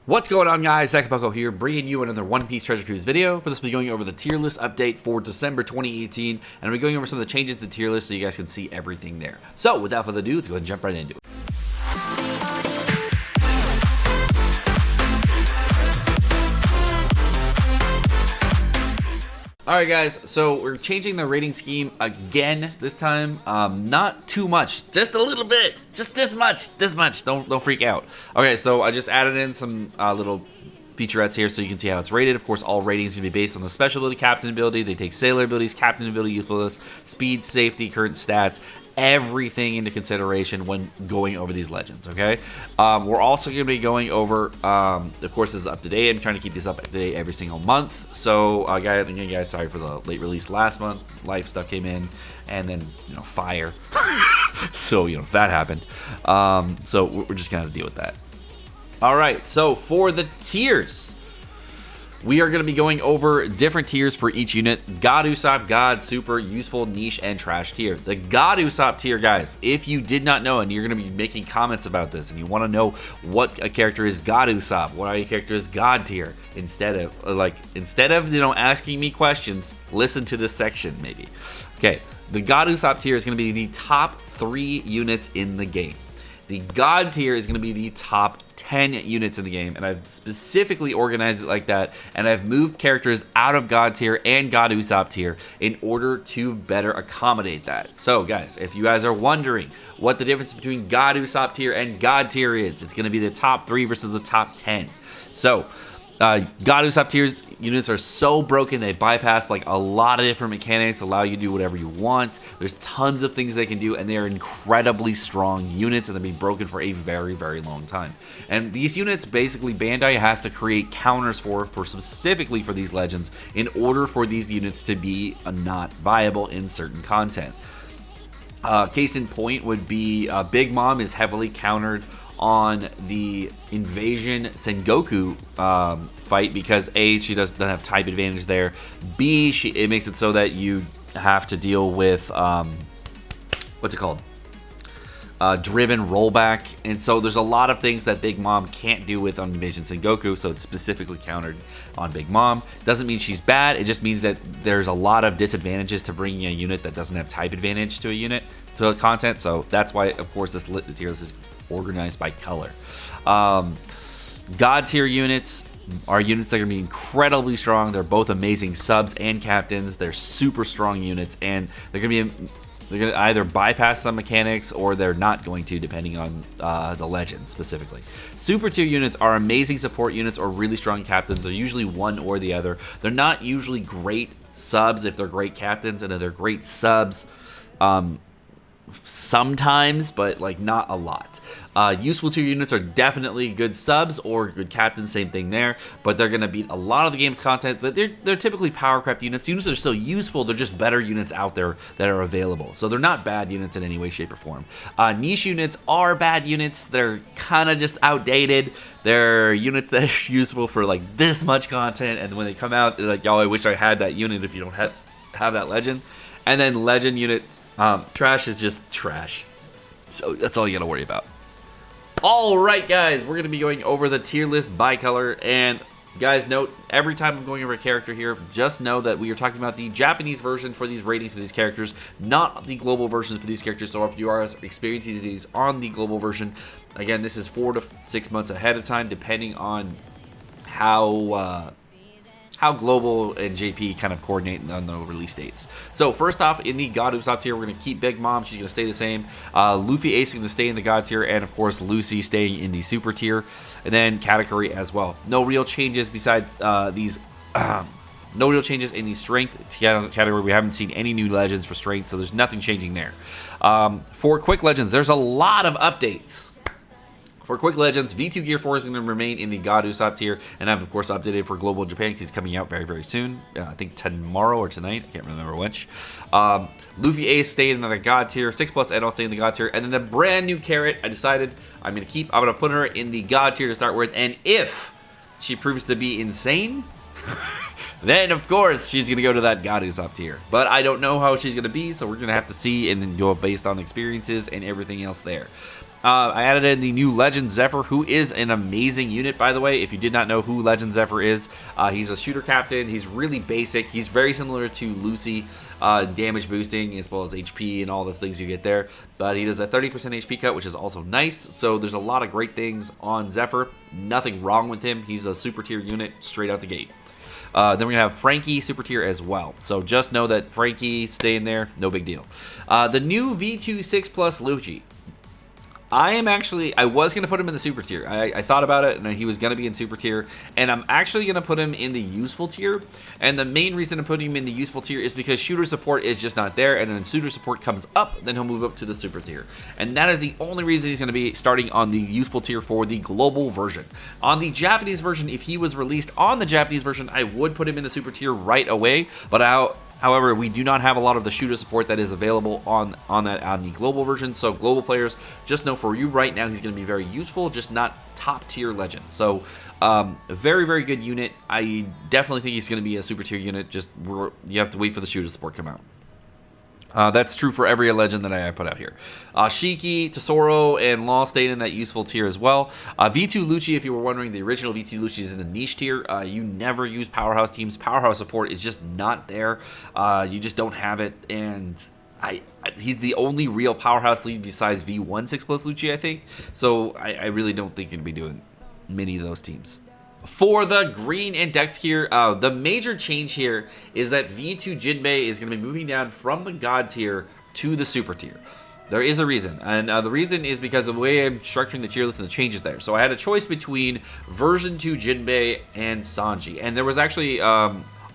What's going on, guys? Sekapoko here, bringing you another One Piece Treasure Cruise video. For this, we'll be going over the tier list update for December 2018, and we're going over some of the changes to the tier list so you guys can see everything there. So, without further ado, let's go ahead and jump right into it. Alright guys, so we're changing the rating scheme again this time. Not too much, just a little bit, just this much, don't freak out. Okay, so I just added in some little featurettes here so you can see how it's rated. Of course, all ratings can be based on the special ability, captain ability. They take sailor abilities, captain ability, usefulness, speed, safety, current stats, everything into consideration when going over these legends, okay? We're also going to be going over, of course, this is up to date. I'm trying to keep this up to date every single month. So, guys, sorry for the late release last month. Life stuff came in, and then, fire. So, that happened. So, we're just going to deal with that. All right, so for the tiers, we are going to be going over different tiers for each unit. God Usopp, God, Super, Useful, Niche, and Trash tier. The God Usopp tier, guys, if you did not know and you're going to be making comments about this and you want to know what a character is God Usopp, what a character is God tier, instead of asking me questions, listen to this section maybe. Okay, the God Usopp tier is going to be the top 3 units in the game. The God tier is going to be the top 10 units in the game, and I've specifically organized it like that, and I've moved characters out of God tier and God Usopp tier in order to better accommodate that. So, guys, if you guys are wondering what the difference between God Usopp tier and God tier is, it's going to be the top 3 versus the top 10. So, God Usopp tier's units are so broken, they bypass like a lot of different mechanics, allow you to do whatever you want. There's tons of things they can do, and they are incredibly strong units, and they've been broken for a very, very long time. And these units, basically, Bandai has to create counters for specifically for these legends in order for these units to be not viable in certain content. Case in point would be Big Mom is heavily countered on the Invasion Sengoku fight because A, she doesn't have type advantage there. B, it makes it so that you have to deal with what's it called? Driven rollback, and so there's a lot of things that Big Mom can't do with on Invasion Sengoku, so it's specifically countered on Big Mom. Doesn't mean she's bad, it just means that there's a lot of disadvantages to bringing a unit that doesn't have type advantage to a unit, to a content, so that's why, of course, this tier list is organized by color. God tier units are units that are going to be incredibly strong. They're both amazing subs and captains. They're super strong units, and they're going to either bypass some mechanics or they're not going to, depending on the legend specifically. Super tier units are amazing support units or really strong captains. They're usually one or the other. They're not usually great subs if they're great captains, and if they're great subs, sometimes, but like not a lot. Useful tier units are definitely good subs or good captains, same thing there, but they're going to beat a lot of the game's content, but they're typically power crept units. Units that are still useful, they're just better units out there that are available. So they're not bad units in any way, shape, or form. Niche units are bad units. They're kind of just outdated. They're units that are useful for like this much content, and when they come out, they're like, y'all, I wish I had that unit if you don't have that legend. And then legend units, trash is just trash. So that's all you gotta worry about. All right, guys, we're gonna be going over the tier list by color. And guys, note, every time I'm going over a character here, just know that we are talking about the Japanese version for these ratings of these characters, not the global version for these characters. So if you are experiencing these on the global version, again, this is 4 to 6 months ahead of time, depending on how Global and JP kind of coordinate on the release dates. So first off, in the God Usopp tier, we're going to keep Big Mom. She's going to stay the same. Luffy Ace is going to stay in the God tier, and of course Lucci staying in the Super tier, and then category as well. No real changes besides these. No real changes in the strength category. We haven't seen any new legends for strength, so there's nothing changing there. For quick legends, there's a lot of updates. For Quick Legends, V2 Gear 4 is going to remain in the God Usopp tier, and I've, of course, updated for Global Japan because he's coming out very, very soon. I think tomorrow or tonight. I can't remember which. Luffy Ace stayed in the God tier. 6+ Ed stayed in the God tier. And then the brand new Carrot, I decided I'm going to put her in the God tier to start with. And if she proves to be insane, then, of course, she's going to go to that God Usopp tier. But I don't know how she's going to be, so we're going to have to see and then go based on experiences and everything else there. I added in the new Legend Zephyr, who is an amazing unit, by the way. If you did not know who Legend Zephyr is, he's a shooter captain. He's really basic. He's very similar to Lucci, damage boosting as well as HP and all the things you get there. But he does a 30% HP cut, which is also nice. So there's a lot of great things on Zephyr. Nothing wrong with him. He's a super tier unit straight out the gate. Then we're going to have Frankie super tier as well. So just know that Frankie staying there, no big deal. The new V2 6 Plus Lucci. I was going to put him in the super tier. I thought about it, and he was going to be in super tier, and I'm actually going to put him in the useful tier. And the main reason I'm putting him in the useful tier is because shooter support is just not there, and then shooter support comes up, then he'll move up to the super tier. And that is the only reason he's going to be starting on the useful tier for the global version. On the Japanese version, if he was released on the Japanese version, I would put him in the super tier right away, but however, we do not have a lot of the shooter support that is available on the global version. So global players, just know for you right now, he's going to be very useful, just not top tier legend. So a very, very good unit. I definitely think he's going to be a super tier unit. Just you have to wait for the shooter support to come out. That's true for every legend that I put out here. Shiki, Tesoro, and Law stayed in that useful tier as well. V2 Lucci, if you were wondering, the original V2 Lucci is in the niche tier. You never use powerhouse teams. Powerhouse support is just not there. You just don't have it, and he's the only real powerhouse lead besides V1 6 Plus Lucci, I think. So I really don't think you'd be doing many of those teams. For the green and Dex here, the major change here is that V2 Jinbei is going to be moving down from the God tier to the Super tier. There is a reason, and the reason is because of the way I'm structuring the tier list and the changes there. So I had a choice between version 2 Jinbei and Sanji, and there was actually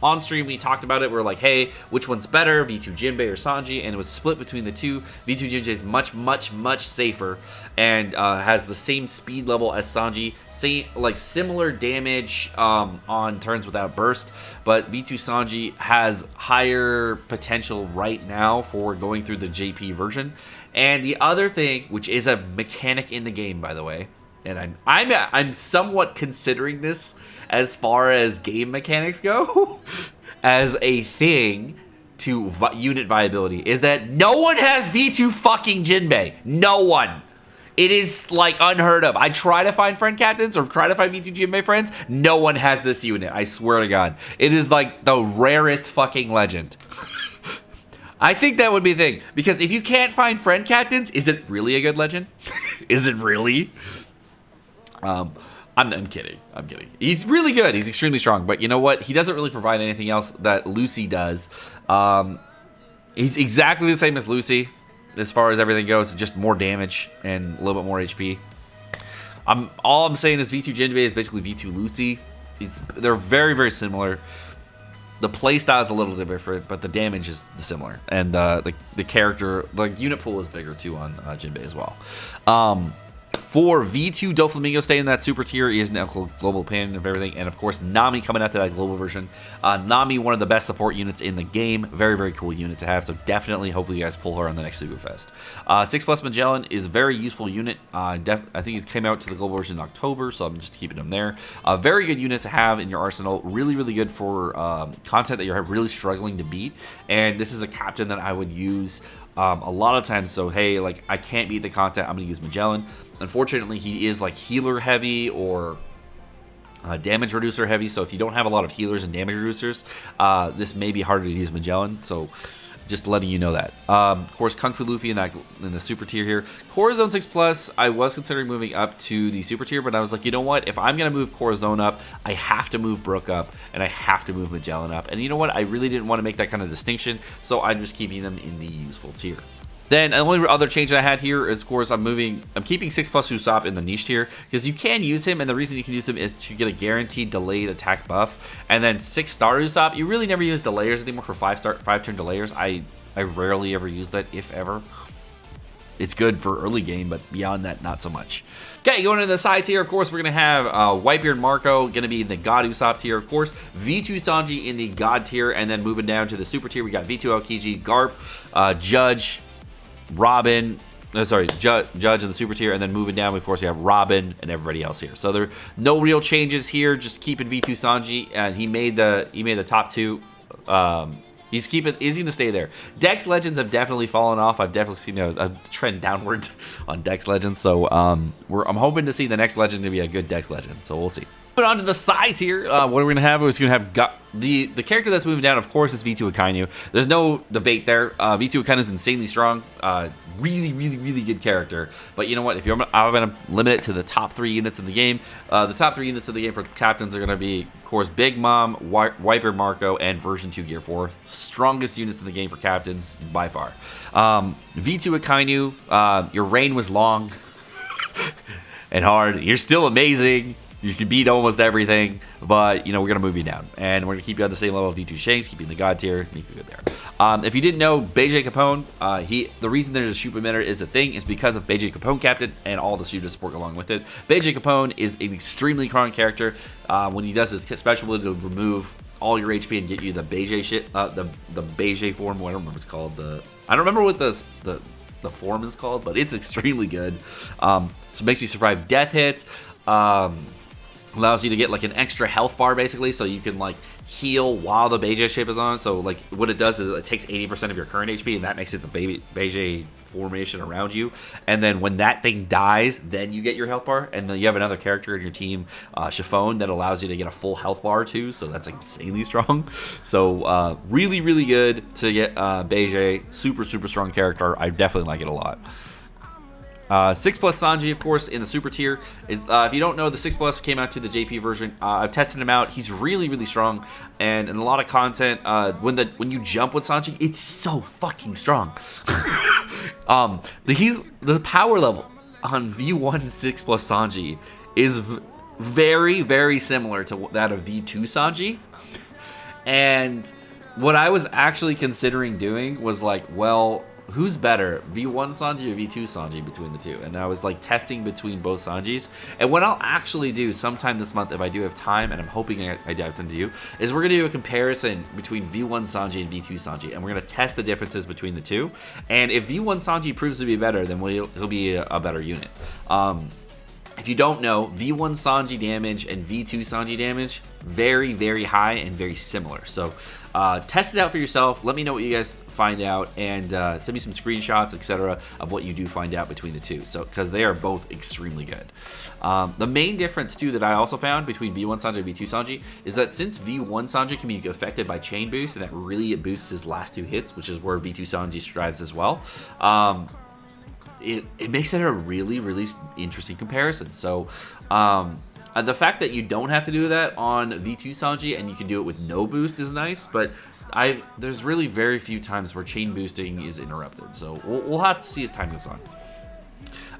on stream we talked about it. We're like, hey, which one's better, V2 Jinbei or Sanji? And it was split between the two. V2 Jinbei is much, much, much safer and has the same speed level as Sanji, similar damage on turns without burst, but V2 Sanji has higher potential right now for going through the JP version. And the other thing, which is a mechanic in the game, by the way, and I'm somewhat considering this as far as game mechanics go as a thing to unit viability, is that no one has V2 fucking Jinbei. No one. It is like unheard of. I try to find friend captains or try to find V2 Jinbei friends. No one has this unit. I swear to God. It is like the rarest fucking legend. I think that would be a thing, because if you can't find friend captains, is it really a good legend? Is it really? I'm kidding. I'm kidding. He's really good. He's extremely strong. But you know what? He doesn't really provide anything else that Lucci does. He's exactly the same as Lucci as far as everything goes. Just more damage and a little bit more HP. All I'm saying is V2 Jinbei is basically V2 Lucci. They're very, very similar. The playstyle is a little bit different, but the damage is similar. And the character, the unit pool is bigger too on Jinbei as well. For V2 Doflamingo staying in that super tier, he is an global pan of everything. And of course, Nami coming out to that global version. Nami, one of the best support units in the game. Very, very cool unit to have. So definitely, hopefully you guys pull her on the next Sugu Fest. 6 Plus Magellan is a very useful unit. I think he came out to the global version in October, so I'm just keeping him there. A very good unit to have in your arsenal. Really, really good for content that you're really struggling to beat. And this is a captain that I would use a lot of times. So hey, like, I can't beat the content, I'm gonna use Magellan. Unfortunately, he is like healer heavy or damage reducer heavy, so if you don't have a lot of healers and damage reducers, this may be harder to use Magellan. So just letting you know that. Of course, Kung Fu Luffy in the super tier here. Corazon 6 Plus, I was considering moving up to the super tier, but I was like, you know what? If I'm gonna move Corazon up, I have to move Brook up, and I have to move Magellan up. And you know what? I really didn't want to make that kind of distinction, so I'm just keeping them in the useful tier. Then the only other change that I had here is, of course, I'm keeping 6 Plus Usopp in the niche tier, because you can use him, and the reason you can use him is to get a guaranteed delayed attack buff. And then 6-star Usopp, you really never use delayers anymore for 5-turn delayers. I rarely ever use that, if ever. It's good for early game, but beyond that, not so much. Okay, going into the side tier, of course, we're going to have Whitebeard Marco going to be in the God Usopp tier, of course. V2 Sanji in the God tier, and then moving down to the super tier, we got V2 Aokiji, Garp, Judge, Robin, Judge in the super tier, and then moving down, of course, we have Robin and everybody else here. So there are no real changes here, just keeping V2 Sanji, and he made the top two He's going to stay there. Dex Legends have definitely fallen off. I've definitely seen a trend downward on Dex Legends. So I'm hoping to see the next Legend to be a good Dex Legend. So we'll see. Put on to the sides here. What are we going to have? We're going to have the character that's moving down, of course, is V2 Akainu. There's no debate there. V2 Akainu is insanely strong. Really, really, really good character. But you know what? I'm going to limit it to the top 3 units in the game. The top 3 units of the game for captains are going to be, of course, Big Mom, Wiper Marco, and version 2 Gear 4. Strongest units in the game for captains by far. V2 Akainu, your reign was long and hard. You're still amazing. You can beat almost everything, but, you know, we're going to move you down. And we're going to keep you on the same level of V2 Shanks, keeping the God tier, make you good there. If you didn't know, Beijing Capone, the reason there's a shoot emitter is a thing is because of Beijing Capone Captain and all the shooter support along with it. Beijing Capone is an extremely strong character. When he does his special ability to remove all your HP and get you the Beijing shit, the Beijing form, I don't remember what it's called. I don't remember what the form is called, but it's extremely good. So it makes you survive death hits. Allows you to get like an extra health bar basically, so you can like heal while the Beijing shape is on. So like what it does is it takes 80% of your current HP, and that makes it the Beijing formation around you. And then when that thing dies, then you get your health bar, and then you have another character in your team, Chiffon, that allows you to get a full health bar too. So that's like insanely strong. So really, really good to get Beijing. Super, super strong character. I definitely like it a lot. 6+ Sanji, of course, in the super tier. If you don't know, the 6+ came out to the JP version. I've tested him out. He's really, really strong. And in a lot of content, when you jump with Sanji, it's so fucking strong. The power level on V1 6+ Sanji is very, very similar to that of V2 Sanji. And what I was actually considering doing was like, well, who's better, V1 Sanji or V2 Sanji between the two? And I was like testing between both Sanjis. And what I'll actually do sometime this month, if I do have time, and I'm hoping I have time to do, is we're going to do a comparison between V1 Sanji and V2 Sanji. And we're going to test the differences between the two. And if V1 Sanji proves to be better, then he'll be a better unit. If you don't know, V1 Sanji damage and V2 Sanji damage, very, very high and very similar. So test it out for yourself. Let me know what you guys find out, and send me some screenshots, etc., of what you do find out between the two. So because they are both extremely good. The main difference too that I also found between V1 Sanji and V2 Sanji is that since V1 Sanji can be affected by chain boost, and that really boosts his last 2 hits, which is where V2 Sanji strives as well. It makes it a really, really interesting comparison. So the fact that you don't have to do that on V2 Sanji and you can do it with no boost is nice, but there's really very few times where chain boosting is interrupted. So we'll have to see as time goes on.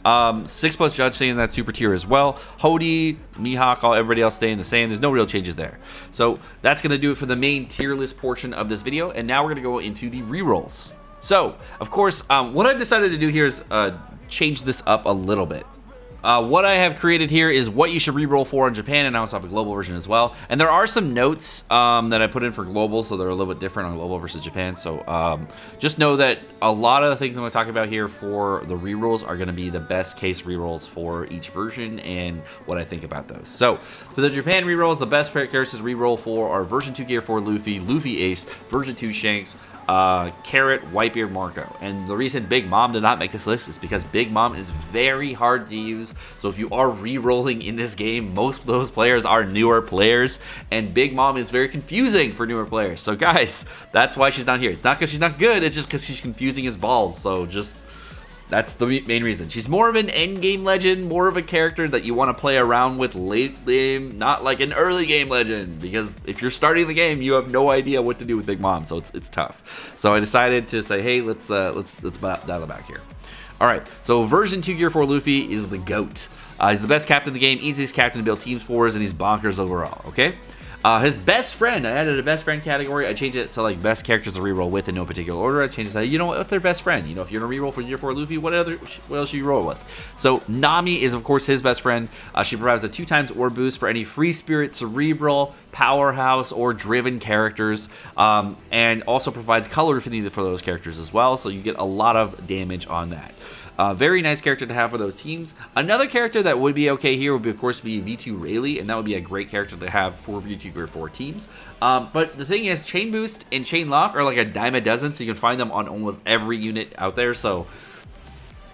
6+ Judge staying in that super tier as well. Hody, Mihawk, everybody else staying the same. There's no real changes there. So that's going to do it for the main tier list portion of this video. And now we're going to go into the rerolls. So, of course, what I've decided to do here is change this up a little bit. What I have created here is what you should reroll for in Japan, and I also have a global version as well. And there are some notes that I put in for global, so they're a little bit different on global versus Japan. So just know that a lot of the things I'm going to talk about here for the rerolls are going to be the best case rerolls for each version and what I think about those. So for the Japan rerolls, the best characters to reroll for are version 2 Gear 4 Luffy, Luffy Ace, version 2 Shanks, Carrot, Whitebeard, Marco. And the reason Big Mom did not make this list is because Big Mom is very hard to use. So if you are re-rolling in this game, most of those players are newer players, and Big Mom is very confusing for newer players. So guys, that's why she's not here. It's not because she's not good, it's just because she's confusing as balls. So just, that's the main reason. She's more of an end game legend, more of a character that you want to play around with late game, not like an early game legend, because if you're starting the game, you have no idea what to do with Big Mom, so it's tough. So I decided to say, hey, let's dial it back here. All right, so version 2 Gear 4 Luffy is the GOAT. He's the best captain in the game, easiest captain to build teams for, and he's bonkers overall, okay? His best friend, I added a best friend category. I changed it to like best characters to reroll with in no particular order. I changed it to, you know, what's their best friend? You know, if you're gonna reroll for Gear 4 Luffy, what else should you roll with? So Nami is of course his best friend. She provides a 2x ore boost for any free spirit, cerebral, powerhouse, or driven characters, and also provides color affinity for those characters as well. So you get a lot of damage on that. Very nice character to have for those teams. Another character that would be okay here would be, of course, be V2 Rayleigh, and that would be a great character to have for V2 Gear 4 teams. But the thing is, Chain Boost and Chain Lock are like a dime a dozen, so you can find them on almost every unit out there. So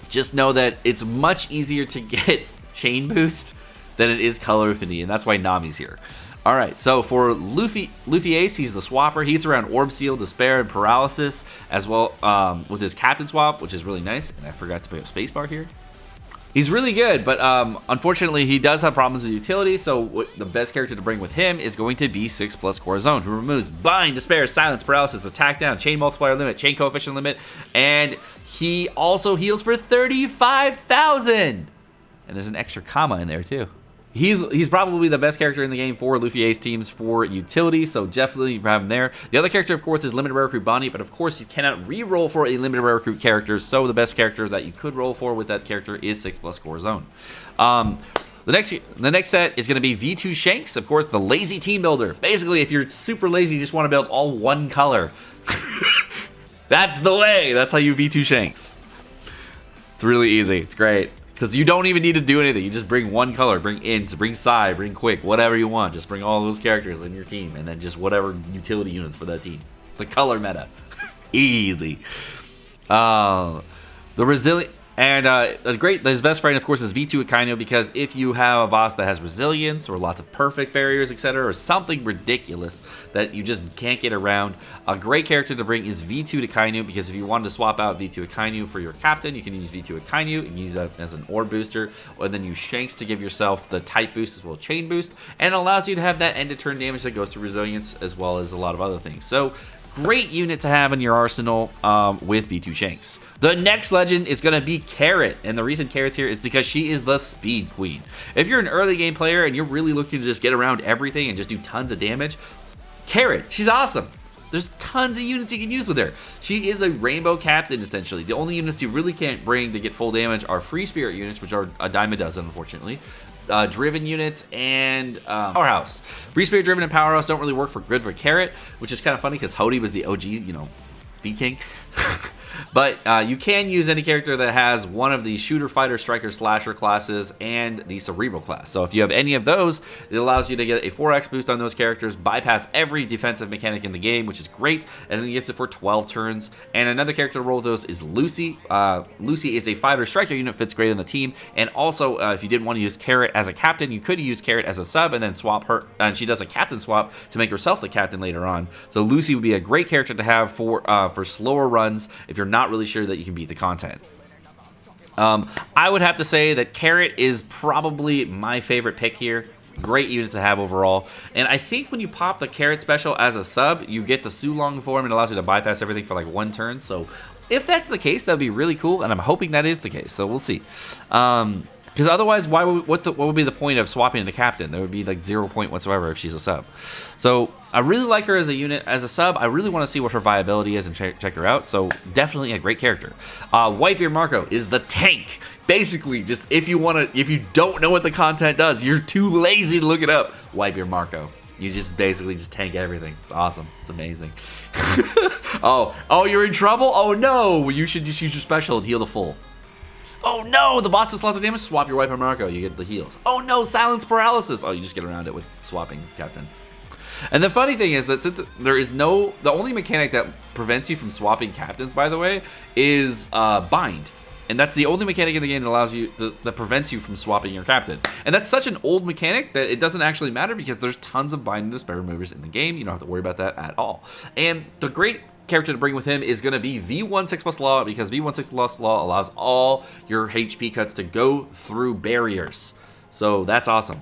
just know that it's much easier to get Chain Boost than it is Color Affinity, and that's why Nami's here. Alright, so for Luffy Ace, he's the swapper. He gets around Orb Seal, Despair, and Paralysis, as well with his Captain Swap, which is really nice. And I forgot to put a spacebar here. He's really good, but unfortunately, he does have problems with utility, so the best character to bring with him is going to be 6+ Corazon, who removes Bind, Despair, Silence, Paralysis, Attack Down, Chain Multiplier Limit, Chain Coefficient Limit, and he also heals for 35,000! And there's an extra comma in there, too. He's probably the best character in the game for Luffy Ace teams for utility, so definitely have him there. The other character, of course, is Limited Rare Recruit Bonnie, but of course you cannot re-roll for a Limited Rare Recruit character, so the best character that you could roll for with that character is 6+ Corazon. The next set is going to be V2 Shanks, of course, the lazy team builder. Basically, if you're super lazy, you just want to build all one color. That's the way. That's how you V2 Shanks. It's really easy. It's great. Because you don't even need to do anything. You just bring one color, bring Int, bring Psy, bring Quick, whatever you want. Just bring all those characters in your team, and then just whatever utility units for that team. The color meta. Easy. The resilient... And his best friend, of course, is V2 Akainu, because if you have a boss that has resilience or lots of perfect barriers, etc., or something ridiculous that you just can't get around, a great character to bring is V2 Akainu, because if you wanted to swap out V2 Akainu for your captain, you can use V2 Akainu and use that as an orb booster, or then use Shanks to give yourself the type boost as well as chain boost, and it allows you to have that end of turn damage that goes to resilience as well as a lot of other things. So great unit to have in your arsenal with V2 Shanks. The next legend is going to be Carrot, and the reason Carrot's here is because she is the speed queen. If you're an early game player and you're really looking to just get around everything and just do tons of damage, Carrot, she's awesome. There's tons of units you can use with her. She is a rainbow captain, essentially. The only units you really can't bring to get full damage are free spirit units, which are a dime a dozen, unfortunately. Driven units and Powerhouse. Free Spirit Driven and Powerhouse don't really work good for Carrot, which is kind of funny because Hody was the OG, Speed King. But you can use any character that has one of the Shooter, Fighter, Striker, Slasher classes and the Cerebral class. So if you have any of those, it allows you to get a 4x boost on those characters, bypass every defensive mechanic in the game, which is great, and then he gets it for 12 turns. And another character to roll with those is Lucci. Lucci is a Fighter, Striker unit, fits great on the team. And also, if you didn't want to use Carrot as a captain, you could use Carrot as a sub and then swap her, and she does a captain swap to make herself the captain later on. So Lucci would be a great character to have for slower runs if you're not really sure that you can beat the content. I would have to say that Carrot is probably my favorite pick here. Great unit to have overall. And I think when you pop the Carrot special as a sub, you get the Sulong form and it allows you to bypass everything for like one turn. So if that's the case, that would be really cool, and I'm hoping that is the case. So we'll see. Because otherwise, what would be the point of swapping into captain? There would be like 0 point whatsoever if she's a sub. So I really like her as a unit. As a sub, I really want to see what her viability is and check her out. So definitely a great character. Whitebeard Marco is the tank. Basically, just if you don't know what the content does, you're too lazy to look it up. Whitebeard Marco. You just basically just tank everything. It's awesome. It's amazing. Oh, you're in trouble? Oh no! You should just use your special and heal the full. Oh no, the boss does lots of damage. Swap your Whitebeard Marco, you get the heals. Oh no, Silence Paralysis. Oh, you just get around it with swapping Captain. And the funny thing is that since the only mechanic that prevents you from swapping captains, by the way, is Bind. And that's the only mechanic in the game that allows you, that prevents you from swapping your captain. And that's such an old mechanic that it doesn't actually matter because there's tons of Bind and Despair removers in the game. You don't have to worry about that at all. And the great character to bring with him is going to be V1 6+ Law, because V1 6+ Law allows all your HP cuts to go through barriers. So that's awesome.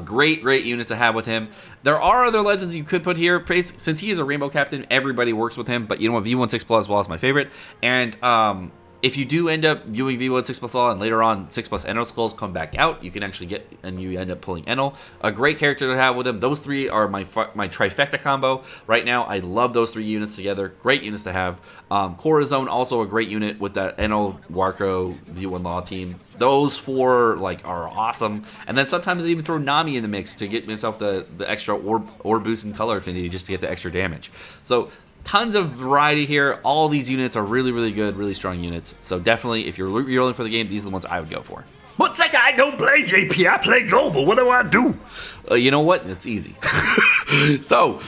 Great units to have with him. There are other legends you could put here. Since he is a Rainbow Captain, everybody works with him. But you know what? V1 6+ Law is my favorite. And if you do end up doing V1 6+ Law and later on 6+ Enno Skulls come back out, you can actually get, and you end up pulling Enno. A great character to have with him. Those three are my trifecta combo. Right now, I love those three units together. Great units to have. Corazon, also a great unit with that Enno, Warco, V1 Law team. Those four are awesome. And then sometimes I even throw Nami in the mix to get myself the extra orb boost and color affinity just to get the extra damage. So tons of variety here. All these units are really, really good, really strong units. So definitely, if you're rerolling for the game, these are the ones I would go for. But Seka, I don't play JP, I play global. What do I do? You know what? It's easy. So,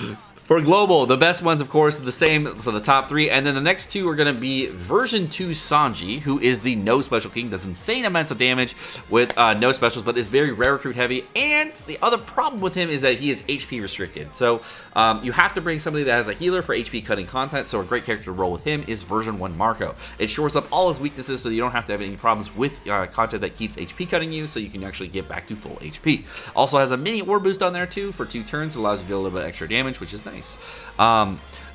for global, the best ones, of course, are the same for the top 3. And then the next 2 are going to be version 2 Sanji, who is the no special king, does insane amounts of damage with no specials, but is very rare recruit heavy. And the other problem with him is that he is HP restricted. So you have to bring somebody that has a healer for HP cutting content. So a great character to roll with him is version 1 Marco. It shores up all his weaknesses so you don't have to have any problems with content that keeps HP cutting you, so you can actually get back to full HP. Also has a mini orb boost on there too for 2 turns. It allows you to deal a little bit extra damage, which is nice.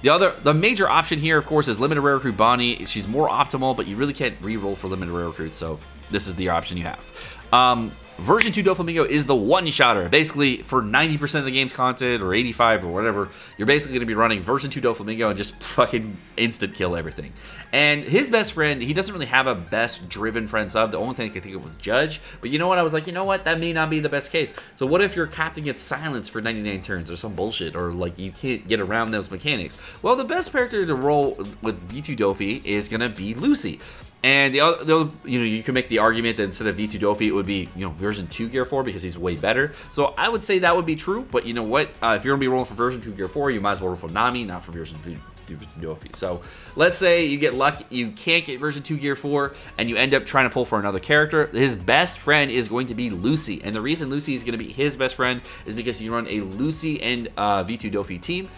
The major option here, of course, is limited rare recruit Bonnie. She's more optimal, but you really can't re-roll for limited rare recruits, so this is the option you have. Version 2 Doflamingo is the one-shotter. Basically, for 90% of the game's content, or 85 or whatever, you're basically going to be running version 2 Doflamingo and just fucking instant kill everything. And his best friend, he doesn't really have a best driven friend sub. The only thing I could think of was Judge. But you know what? I was like, you know what? That may not be the best case. So what if your captain gets silenced for 99 turns or some bullshit, or like you can't get around those mechanics? Well, the best character to roll with V2 Dofi is going to be Lucci. And the other, you can make the argument that instead of V2 Dofi, it would be, version 2 Gear 4 because he's way better. So I would say that would be true. But you know what? If you're going to be rolling for version 2 Gear 4, you might as well roll for Nami, not for version 2 Dofi. So let's say you get lucky, you can't get version 2 Gear 4, and you end up trying to pull for another character. His best friend is going to be Lucci. And the reason Lucci is going to be his best friend is because you run a Lucci and V2 Dofi team.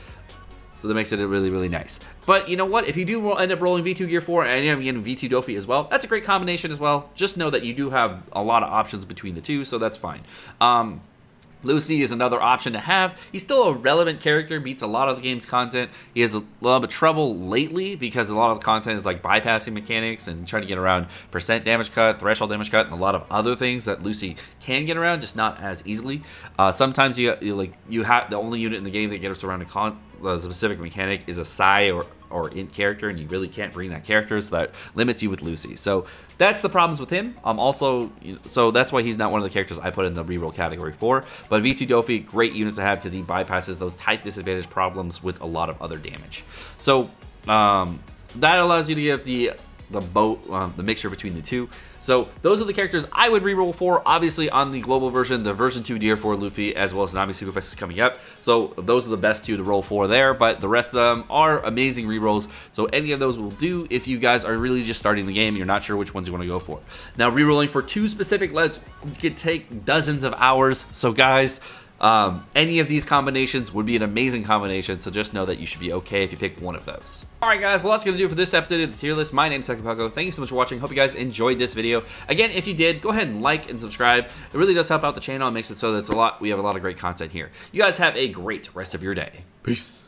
So that makes it really, really nice. But you know what? If you do end up rolling V2 Gear 4 and end up getting V2 Dofi as well, that's a great combination as well. Just know that you do have a lot of options between the two, so that's fine. Lucci is another option to have. He's still a relevant character, beats a lot of the game's content. He has a little bit of trouble lately because a lot of the content is like bypassing mechanics and trying to get around percent damage cut, threshold damage cut, and a lot of other things that Lucci can get around, just not as easily. Sometimes you have the only unit in the game that gets around the specific mechanic is a Sai or int character, and you really can't bring that character, so that limits you with Lucci. So that's the problems with him. So that's why he's not one of the characters I put in the reroll category for. But V2 Dofi, great units to have because he bypasses those type disadvantage problems with a lot of other damage. So that allows you to get the mixture between the two. So those are the characters I would reroll for. Obviously on the global version, the version 2 Gear 4 Luffy, as well as Nami Sukufest is coming up. So those are the best 2 to roll for there, but the rest of them are amazing rerolls. So any of those will do if you guys are really just starting the game and you're not sure which ones you want to go for. Now rerolling for 2 specific legends can take dozens of hours. So guys, any of these combinations would be an amazing combination, so just know that you should be okay if you pick one of those. Alright guys, well that's going to do it for this episode of the tier list. My name's Sekapoko. Thank you so much for watching. Hope you guys enjoyed this video. Again, if you did, go ahead and like and subscribe. It really does help out the channel. It makes it so that we have a lot of great content here. You guys have a great rest of your day. Peace.